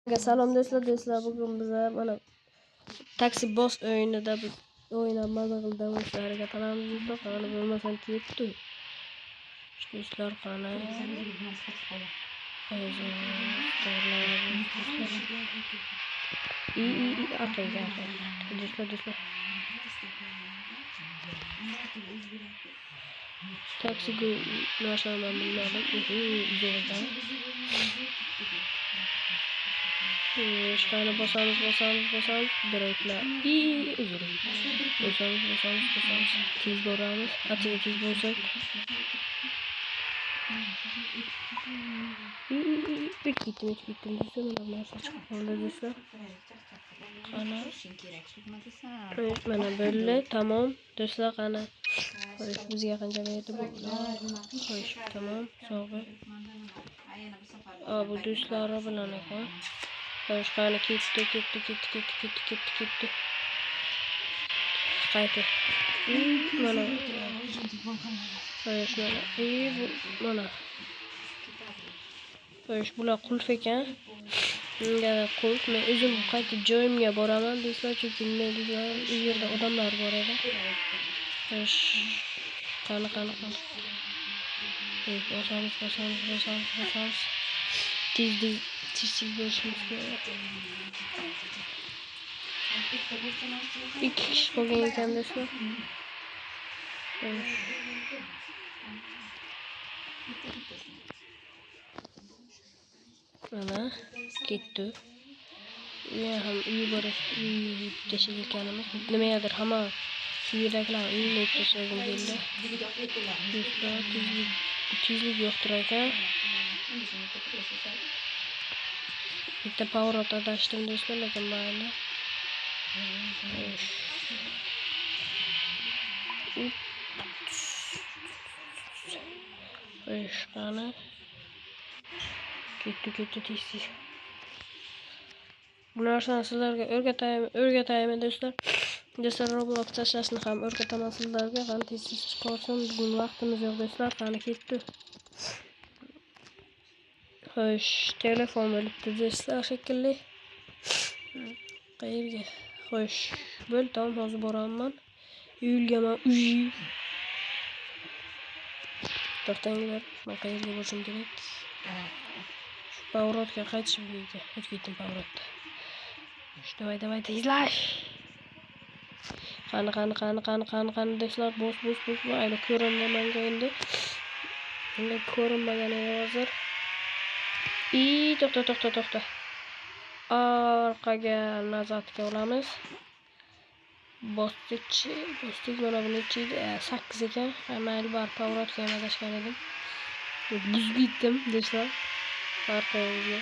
Salom do'stlar, bugun biz mana taksi boss o'yinida o'ynab maza qildik, harakat qilamiz do'stlar. Qani bo'lmasam ketdi. Do'stlar qani. Do'stlar. Taksi narsani bilmadim. Şuraya basarız direktler. Özür dilerim. Basarız. Tiz boramız. Atıyor tiz bolsak. Hiç gittim. Düzsene nasıl çıkmalı düzse. Ana. Evet bana böyle tamam. Düzse ana. Hoş bize yakınca verdi bu. Hoş tamam. Sonra. Bu düzler arabalar ne kadar? Başkanı gitti. Kaydı. Mana. Başkanı. Bu mana. Baş bular qulf ekan. Menga qulf. Men o'zim qaytib joyimga boraman do'stlar, chunki men u yerda odamlar bor edi. Bash. Qani. Bosamiz. Tiz bo'lishimiz kerak. 2 kishi qolgan ekan do'stlar. Mana ketdi. Ham uyi bor tashlaganimiz nimadir hamon shu yerdagilar uyini tashlagim keldi. Do'stlar tezlik yo'qdir ekan. Bitta power adashdim do'stlar, lekin mayli. Qani. Ketdi tez. Bu narsani sizlarga o'rgataymi do'stlar. Do'stlar Roblox tashlashni ham o'rgataman sizlarga. Qani tez chiqarsin. Bugun vaqtimiz yo'q do'stlar. Qani ketdi. Xo'sh, telefon bo'libdi do'stlar shekilli. Qayerga? Xo'sh, bo'l, tamam, hozir boraman. Uyilgaman. To'xtanglar, men qayerga borishim kerak? Powerotga qaytishim kerak. O'tib ketdim powerotda. Давай, izlash. Qani do'stlar, bos. Ayni ko'rinmaganga endi. Bunga ko'rinmagani hozir. To'xta. Orqaga nazarga olamiz. Bosdik mana buni 8 ekan. Mayli bar powerotga adashgan edim. Buzib ketdim do'stlar. Orqaga.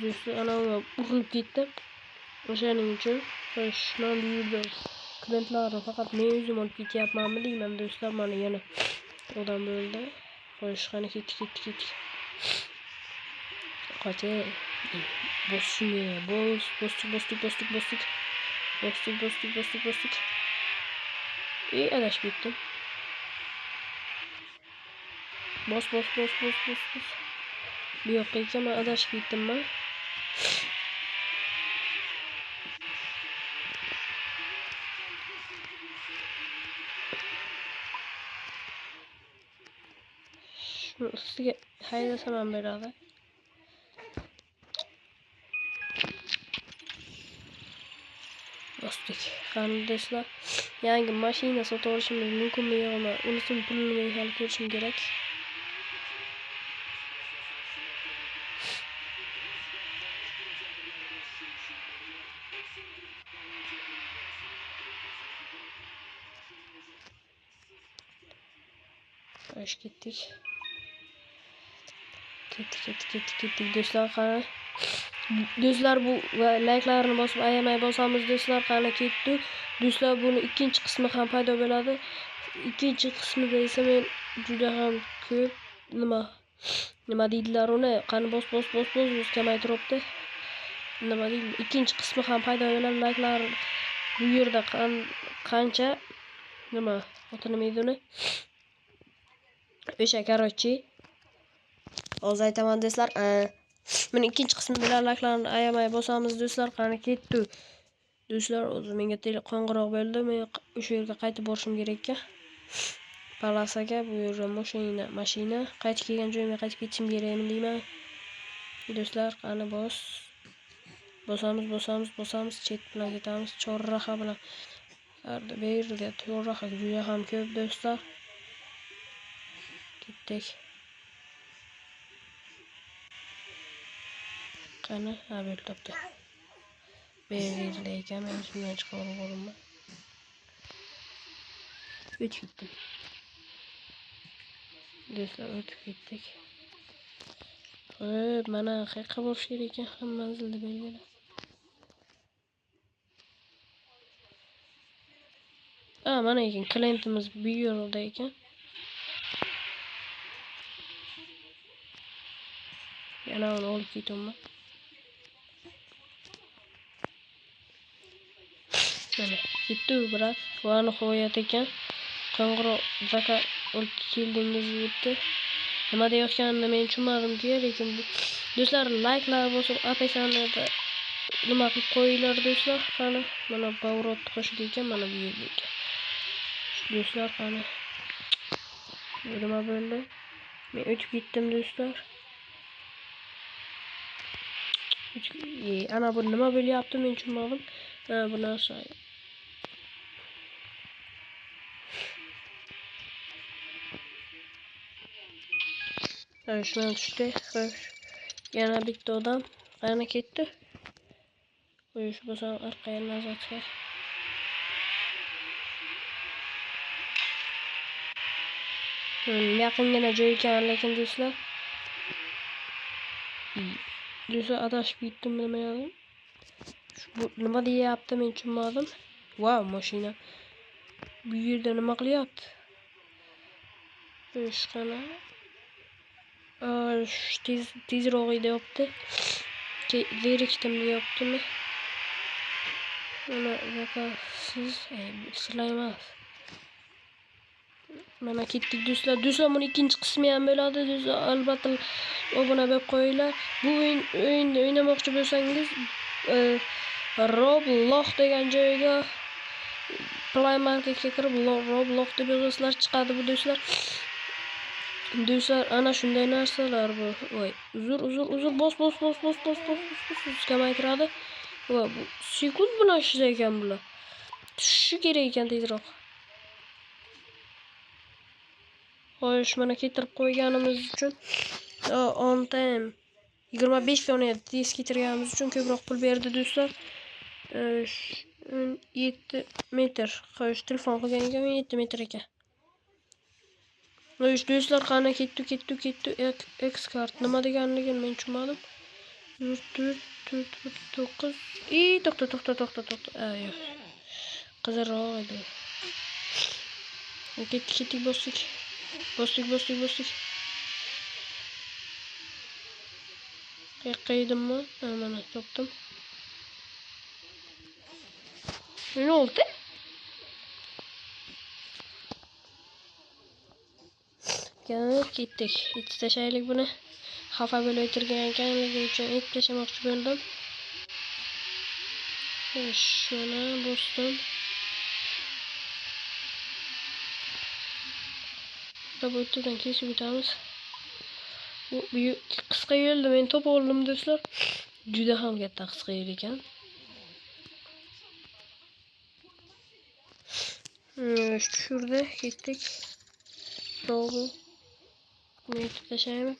Do'stlar ana urilib ketdim. O'shaning uchun men bu yerda klientlarni faqat men o'zim olib ketyapmanmi deyman do'stlar. Mana yana odam bo'ldi. Xo'sh, qani ketdik. Qacha. Bosishni. Bosdik. Adashib ketdim. Bos. Bu yoqqa ekan, adashib ketdimmi? Shuni ustiga haydasam ham bo'ladi. Bosdik. Qani do'stlar, yangi mashina sotib olishimiz mumkinmi yo'qmi? Unisini pulini hal ko'rishim kerak. Hoş ketdik do'stlar. Qani do'stlar, bu like'larni bosib ayamay bosamiz do'stlar. Qani ketdi do'stlar. Buni ikkinchi qismi ham paydo bo'ladi. Ikkinchi qismida esa men juda ham ko'p nima deydilar uni. Qani bos kamaytiribdi. Nima deydi? Ikkinchi qismi ham paydo bo'ladi. Like'lar bu yerda qancha nima oti nima edi uni? O'sha короче Hozir aytaman do'stlar. Mana ikkinchi qismi bilan like'larni ayamay bosamiz do'stlar. Qani ketdi. Do'stlar, o'zi menga qo'ng'iroq bo'ldi. Men o'sha yerga qaytib borishim kerak ekan. Palasaga bu yerda mashina. Qaytib kelgan joyimga qaytib ketishim kerakmi deyman. Do'stlar, qani bosamiz, chet bilan ketamiz. Chorraha bilan. Bu yerda chorraha juda ham ko'p do'stlar. Ketdik. Qani, haber topdi. Berdi ekan, men shundan chiqib olganman. O'tib ketdim. Do'stlar, o'tib ketdik. Mana qayerga borish kerak ekan, hamma manzilni belgilab. Mana ekan, klientimiz bu yerda ekan. Yana uni olib ketaman. Mana ketdi biroq, va nihoyat ekan. Qo'ng'iroq zaka olib keldingiz debdi. Nima deyotganini men tushunmadim-ku, lekin do'stlar like'lar bosib, apesanada nima qilib qo'yinglar do'stlar. Qani, mana pоворот qo'shdi ekan, mana bu yerda ekan. Do'stlar, qani. Nima bo'ldi? Men o'tib ketdim do'stlar. Ana bu nima bo'lyapti, men tushunmadim. Bu narsa. Shundan tushdi. Yana bitta odam. Qani ketdi? Qo'yish bo'lsam orqaga nazarga. Yaqingina joy ekan, lekin do'stlar. Do'stlar, adashib ketdim, bilmayman. Bu nima deyapti, men tushunmadim. Wow, mashina. Bu yerda nima qilyapti? Qani. Tezroq deyapti. Zerikdim deyaptimi? Mana zakasiz, sizlar emas. Mana ketdik do'stlar. Do'stlar, buni ikkinchi qismi ham bo'ladi. Do'stlar, albatta obuna bo'lib qo'yinglar. Bu o'yinda o'ynamoqchi bo'lsangiz, Roblox degan joyga Play Marketga kirib Roblox deb yozasizlar, chiqadi bu do'stlar. Do'stlar, ana shunday narsalar bu. Voy, uzr, bos. Kamaytiradi. Va bu sekund bilan ishlayotgan bular. Tushishi kerak ekan tezroq. Xo'sh, mana keltirib qo'yganimiz uchun on time 25 soniyada tez keltirganimiz uchun ko'proq pul berdi do'stlar. 7 metr. Xo'sh, telefon qilgan ekan, 7 metr ekan. Xo'sh, do'stlar, qani ketdi. X-kart nima deganligini men tushunmadim. 4 to'xta. Yo'q. Qizarroq edi. Ketdik, bosdik. Qayerqa edimmi? Mana topdim. Ne oldu? Ketdik. Itti tashaylik buni. Xafa bo'lib o'tirgan ekanligi uchun it tashamoqchi bo'ldim. Shuni bosdim. Bu o'tdan kesib o'tamiz. Bu qisqa yo'lda men top oldim do'stlar. Juda ham katta qisqa yo'l ekan. Tushirdi, ketdik. To'g'ri. Buni tashlayman.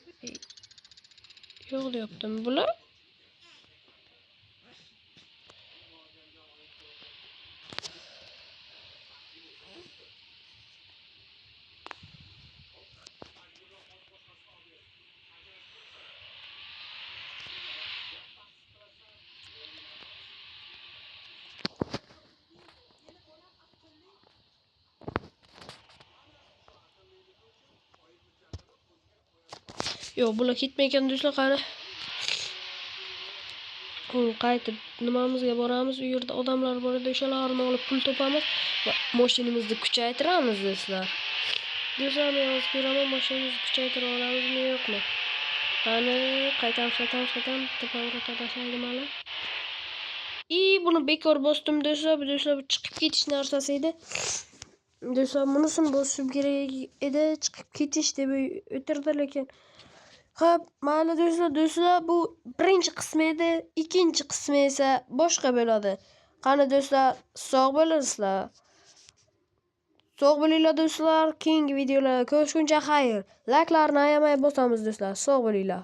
Yo'q deyaptim. Bular yo'q, bular ketmaykan do'stlar, qani. Qaytib nimamizga boramiz? U yerda odamlar bor edi, o'shalarni olib pul topamiz va mashinamizni kuchaytiramiz do'stlar. Do'stlar, men hozir ko'raman, mashinamizni kuchaytira olamizmi, yo'qmi? Qani qaytamiz. Tepavrat adashaydi mana. Buni bekor bosdim do'stlar. Bu do'stlar chiqib ketish narsasi edi. Do'stlar bunisini bosishim kerak edi. Chiqib ketish deb o'tirdi lekin. Xo'p, mayli do'stlar bu birinchi qismi edi. Ikkinchi qismi esa boshqa bo'ladi. Qani do'stlar, sog' bo'lasizlar. Sog' bo'linglar do'stlar. Keyingi videolarda ko'rishguncha xayr. Like'larni ayamay bosamiz do'stlar. Sog' bo'linglar.